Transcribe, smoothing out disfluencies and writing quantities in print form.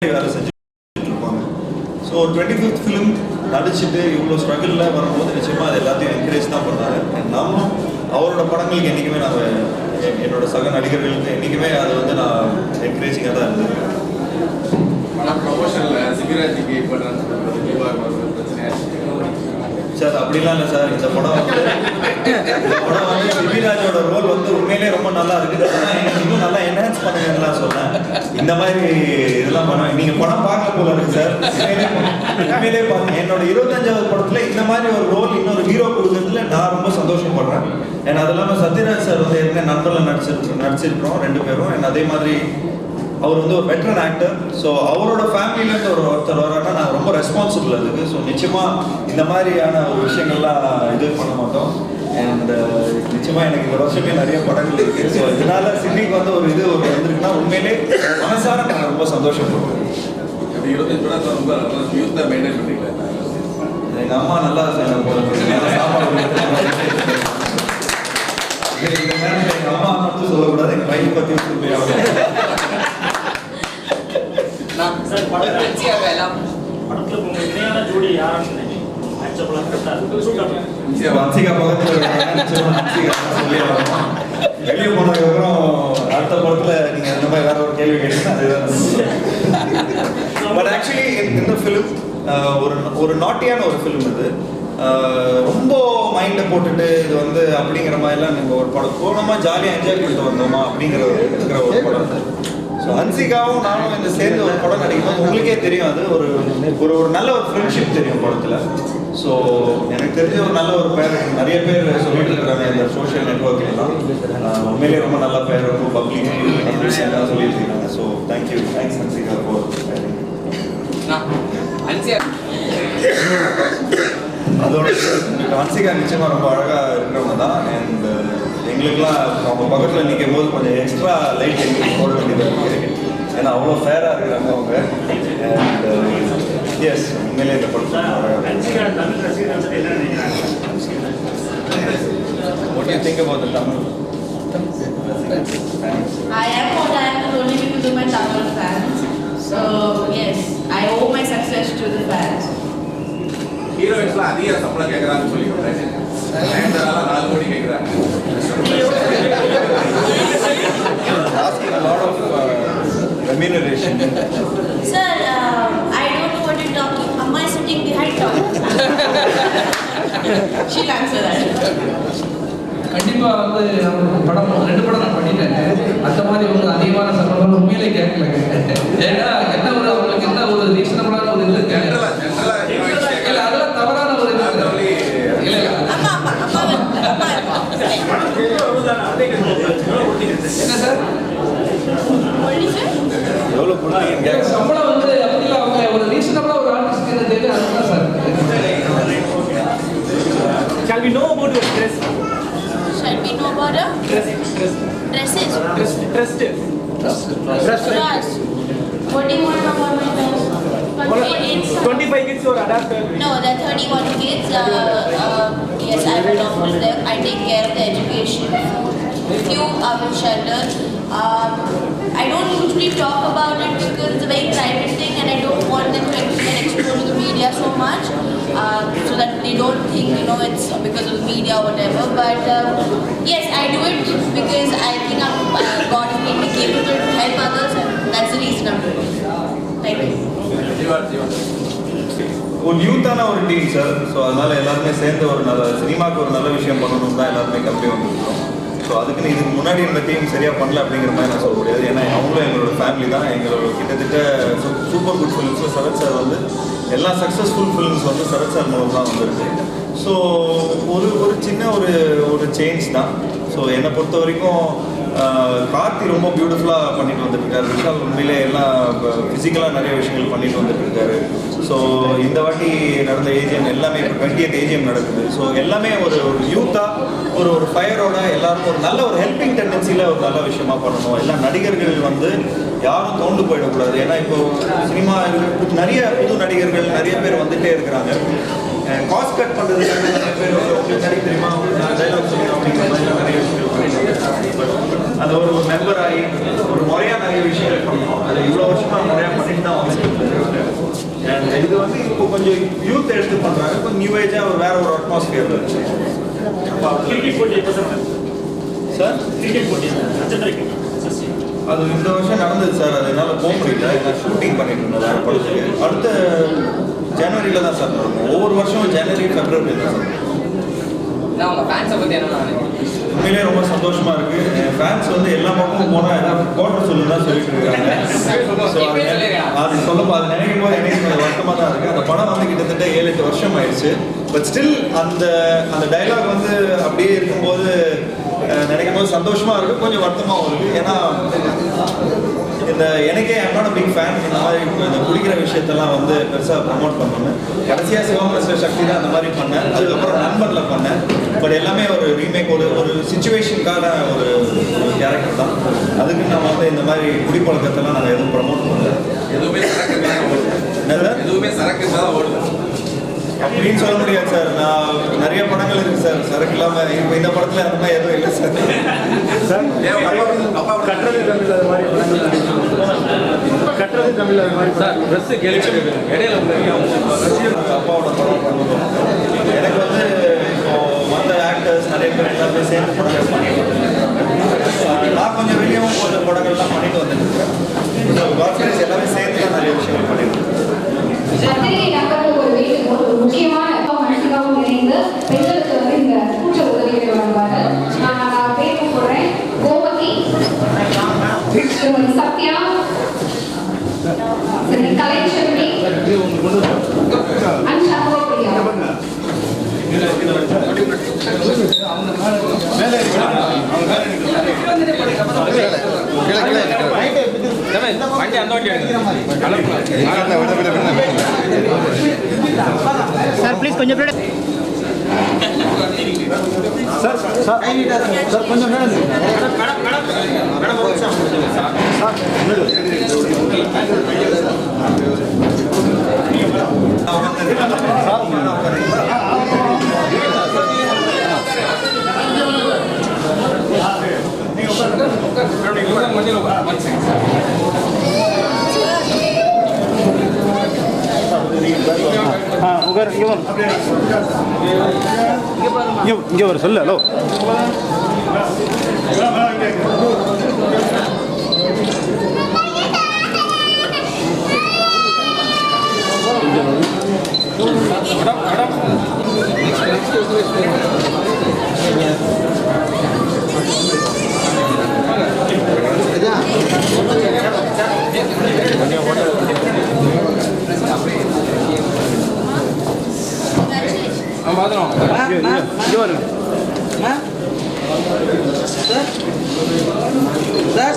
வேலை செஞ்சுட்டு இருப்பாங்க. ஸோ 25th ஃபிலிம் நடிச்சுட்டு இவ்வளோ ஸ்ட்ரகிளில் வரும்போது நிச்சயமாக அது எல்லாத்தையும் என்கரேஜ் தான் பண்ணாரு. நானும் அவரோட படங்களுக்கு என்றைக்குமே நான் என்னோட சக நடிகர்களுக்கு என்றைக்குமே அது வந்து நான் என்கரேஜிங்காக தான் இருந்தது. சார் அப்படிலாம் இல்லை சார். இந்த படம் வந்து சிபிராஜோட ரோல் வந்து உண்மையிலே ரொம்ப நல்லா இருக்குது. இன்னும் நல்லா என்ஹான்ஸ் பண்ணுங்கன்னு சொன்னேன். இந்த மாதிரி இதெல்லாம் பண்ணுவேன். நீங்கள் படம் பார்க்க போல இருக்கு சார். உண்மையிலே பாருங்க, என்னோட 25வது படத்தில் இந்த மாதிரி ஒரு ரோல் இன்னொரு ஹீரோ கொடுக்கறதுல நான் ரொம்ப சந்தோஷப்படுறேன். ஏன்னா அது இல்லாமல் சத்யராஜ் சார் வந்து ஏற்கனவே நண்பரில் நடிச்சிருக்கிறோம் 2 பேரும். ஏன்னா அதே மாதிரி அவர் வந்து ஒரு வெட்டரன் ஆக்டர். ஸோ அவரோட ஃபேமிலியிலேருந்து ஒருத்தர் வரான்னா நான் ரொம்ப ரெஸ்பான்சிபிள் அதுக்கு. ஸோ நிச்சயமாக இந்த மாதிரியான ஒரு விஷயங்கள்லாம் இது பண்ண மாட்டோம். அண்ட் நிச்சயமாக எனக்கு இந்த வருஷமே நிறைய படங்கள் இருக்குது. ஸோ இதனால சிட்டிக்கு வந்து ஒரு இது ஒரு வந்திருக்குன்னா உண்மையிலே மனசார நான் ரொம்ப சந்தோஷப்படுறேன். 25 படம் ரொம்ப யூத்தாக மெயின்டைன் பண்ணிக்கலாம். எங்கள் அம்மா நல்லா சாப்பாடு எங்கள் அம்மா மட்டும் சொல்லக்கூடாது, எங்கள் பையன் பற்றி வன்சிகா பக்கத்தில் வெளியே போனதுக்கப்புறம் அடுத்த படத்துல நீங்க அந்த மாதிரி வேற ஒரு கேள்வி கேட்டீங்கன்னா அதுதான். பட் ஆக்சுவலி இந்த ஃபிலிம் ஒரு நாட்டியான ஒரு ஃபிலிம். இது ரொம்ப மைண்டை போட்டுட்டு இது வந்து அப்படிங்கிற மாதிரிலாம் நீங்கள் ஒரு படம் போனோமா ஜாலியாக என்ஜாய் பண்ணிட்டு வந்தோமா அப்படிங்கிற இருக்கிற ஒரு படம். ஸோ ஹன்சிகாவும் நானும் இந்த சேர்ந்து ஒரு படம் நடிக்கும்போது உங்களுக்கே தெரியும், அது ஒரு நல்ல ஒரு ஃப்ரெண்ட்ஷிப் தெரியும் படத்தில். ஸோ எனக்கு தெரிஞ்ச ஒரு நல்ல ஒரு பேர் நிறைய பேர் சொல்லிட்டு இருக்கிறாங்க இந்த சோஷியல் நெட்ஒர்க்லாம். உண்மையிலேயே ரொம்ப நல்ல பேர், ரொம்ப பப்ளிக் விஷயம்லாம் சொல்லிட்டு இருக்காங்க. So thank you, thanks Hansika for அதோட ஹன்சிகா நிச்சயமாக ரொம்ப அழகாக இருக்கிறவங்க தான். அண்ட் எங்களுக்குலாம் அவங்க பக்கத்தில் நிற்கும் போது கொஞ்சம் எக்ஸ்ட்ரா லைட் எங்களுக்கு போட வேண்டியதாக இருக்குது. ஏன்னா அவ்வளோ ஃபேராக இருக்கிறாங்க அவங்க. அண்ட் எஸ் உண்மையிலே இந்த படத்தில் What do you think about the Tamil? I am what I am only because of my Tamil fans. So yes, I owe my success to the fans. ஹீரோயின்ஸ்லாம் அதிக சம்பளம் கேட்குறாங்கன்னு சொல்லிக்கிறேன். 4 கோடி கேட்குறாங்க. Asking a lot of remuneration. Sir, I don't know what you're talking. Amma is sitting behind Tom. She'll answer that. கண்டிப்பாக வந்து படம் 2 படம் நான் பண்ணிட்டேன். அந்த மாதிரி ஒரு அதிகமான சம்பளம் உண்மையிலே கேட்கலங்க. ஏன்னா என்ன ஒரு அவங்களுக்கு என்ன ஒரு ரீசனபிளான ஒரு இது கேட்கல. இல்லை அதெல்லாம் தவறான ஒரு இது இல்லை. என்ன சார் எவ்வளோ கொடுத்தீங்க சம்பளம் வந்து அப்படிலாம் அவங்க ஒரு ரீசனபிளாக ஒரு ஆர்டிஸ்ட் இருந்தது அதுதான் sir. Shall we know about your dress? Shall we know about her? Dresses? Dress. What do you want to know about my dress? 25 kids or adapted? No, there are 31 kids. Yes, I belong to them. I take care of the education. Few are in shelter. I don't usually talk about it because it's a very private thing and I don't want them to get exposed to the media so much, so that they don't think, it's because of the media or whatever. But yes, I do it because I think God has made me capable to help others, and that's the reason I'm doing it. Thank you. ஒரு யூத்தான ஒரு team sir. So அதனால் எல்லாருமே சேர்ந்து ஒரு நல்ல சினிமாவுக்கு ஒரு நல்ல விஷயம் பண்ணணும் தான் எல்லாருமே கம்பெனி வந்துருக்கோம். ஸோ அதுக்குன்னு இதுக்கு முன்னாடி இந்த டீம் சரியாக பண்ணல அப்படிங்கிற மாதிரி நான் சொல்ல முடியாது. ஏன்னா அவங்களும் எங்களோட ஃபேமிலி தான். எங்களோட கிட்டத்தட்ட சூப்பர் குட் ஃபிலிம்ஸில் சரத் சார் வந்து எல்லா சக்ஸஸ்ஃபுல் ஃபிலிம்ஸ் வந்து சரத் சார் மூலம் தான் வந்துருக்கு. ஸோ ஒரு சின்ன ஒரு சேஞ்ச் தான். ஸோ என்னை பொறுத்த வரைக்கும் கார்த்தி ரொம்ப பியூட்டிஃபுல்லாக பண்ணிட்டு வந்துட்டுருக்காரு. விஷால் உண்மையிலே எல்லாம் ஃபிசிக்கலாக நிறைய விஷயங்கள் பண்ணிட்டு வந்துட்டுருக்காரு. ஸோ இந்த வாட்டி நடந்த ஏஜிஎம் எல்லாமே இப்போ 20th ஏஜிஎம் நடக்குது. ஸோ எல்லாமே ஒரு யூத்தாக ஒரு ஃபயரோட எல்லாரும் ஒரு நல்ல ஒரு ஹெல்பிங் டெண்டன்சியில் ஒரு நல்ல விஷயமா பண்ணணும். எல்லா நடிகர்கள் வந்து யாரும் தோண்டு போயிடக்கூடாது. ஏன்னா இப்போ சினிமா நிறைய புது நடிகர்கள் நிறைய பேர் வந்துகிட்டே இருக்கிறாங்க. காஸ்ட் கட் பண்ணுறது நிறைய பேர் உங்களுக்கு தெரியுமா டைலாக் சொல்லணும் அப்படிங்கிற மாதிரி நிறைய விஷயங்கள் பண்ணிட்டு அது ஒரு மெம்பர் ஆகி ஒரு முறையாக நிறைய விஷயங்கள் பண்ணணும். அது இவ்வளோ வருஷமாக முறையாக பண்ணிட்டு தான் வந்துட்டு அண்ட் இது வந்து இப்போ கொஞ்சம் யூத் எடுத்து பண்ணுறாங்க. இப்போ நியூ ஏஜாக ஒரு வேற ஒரு அட்மாஸ்பியர் இருந்துச்சு. கிரிக்கெட் போட்டி எப்போ சார்? சார் கிரிக்கெட் போட்டி நட்சத்திர கிரிக்கெட் அது இந்த வருஷம் நடந்தது சார். அது என்னால் போக முடியல. நான் ஷூட்டிங் பண்ணிட்டு இருந்தேன் வேறு படத்துக்கு. அடுத்த ஜனவரியில் தான் சார் நடக்கும். ஒவ்வொரு வருஷம் ஜனவரி ஃபெப்ரவரி தான் சார். நான் உங்கள் ஃபேன்ஸை பற்றி என்ன உண்மையிலே ரொம்ப சந்தோஷமா இருக்கு. என் ஃபேன்ஸ் வந்து எல்லா பக்கமும் போனால் ஏதாவது கோட்டை சொல்லுன்னு தான் சொல்லிட்டு இருக்காங்க. ஸோ அது சொல்லப்போ அது நினைக்கும் போது எனக்கு கொஞ்சம் வருத்தமாக தான் இருக்குது. அந்த படம் வந்து கிட்டத்தட்ட 7-8 வருஷம் ஆயிடுச்சு. பட் ஸ்டில் அந்த டைலாக் வந்து அப்படியே இருக்கும்போது நினைக்கும் போது சந்தோஷமாக இருக்குது, கொஞ்சம் வருத்தமாகவும் இருக்குது. ஏன்னா இந்த எனக்கே என்னோட பிக் ஃபேன். இந்த மாதிரி இந்த குடிக்கிற விஷயத்தெல்லாம் வந்து பெருசாக ப்ரமோட் பண்ணணும். கடைசியாக சிவமினிஸ்டர் சக்தி தான் அந்த மாதிரி பண்ணேன். அதுக்கப்புறம் நண்பனில் பண்ணேன். பட் எல்லாமே ஒரு ரீமேக், ஒரு சுச்சுவேஷனுக்கான ஒரு கேரக்டர் தான். அதுக்கு நம்ம வந்து இந்த மாதிரி குடிப்பழக்கத்தெல்லாம் நாங்கள் எதுவும் ப்ரமோட் பண்ணல. எதுவுமே சரக்கு தான் ஓடுது. என்னது எதுவுமே சரக்கு தான் ஓடுது அப்படின்னு சொல்ல முடியாது சார். நான் நிறைய படங்கள் இருக்கு சார் சரக்கு இல்லாமல். இப்போ இந்த படத்தில் அந்த மாதிரி எதுவும் இல்லை சார். கட்டுறது தமிழ் அது மாதிரி கட்டுறது தமிழ் அது மாதிரி சார் ட்ரெஸ்ஸு கேள்வி இடையில அப்பாவோட படம் பண்ணுவோம். எனக்கு வந்து இப்போ மற்ற ஆக்டர்ஸ் நிறைய பேர் எல்லாமே சேர்ந்து படங்கள் பண்ணிட்டு வந்திருக்காங்க. நான் கொஞ்சம் வெளியவும் கொஞ்சம் படங்கள்லாம் பண்ணிட்டு வந்துருக்கேன். கார்பரேட்ஸ் எல்லாமே சேர்ந்து தான் நிறைய விஷயங்கள் பண்ணிட்டு இருக்கேன். பத்திரிகை நபர்கள் ஒரு வேண்டுகோள், ஒரு முக்கியமான மனசுக்காகவும் இணைந்து பெண்களுக்கு வந்து இந்த கூட்ட உதவிகளை வழங்குவாங்க. நான் பேர் போடுறேன். கோமதி, திருமதி சத்யா, கலைச்செல்வி, அன்ஷாபிரியா. சார் ப்ளீஸ் கொஞ்சம் சார் கொஞ்சம் இங்கே ஒரு சொல்லு. Hello sir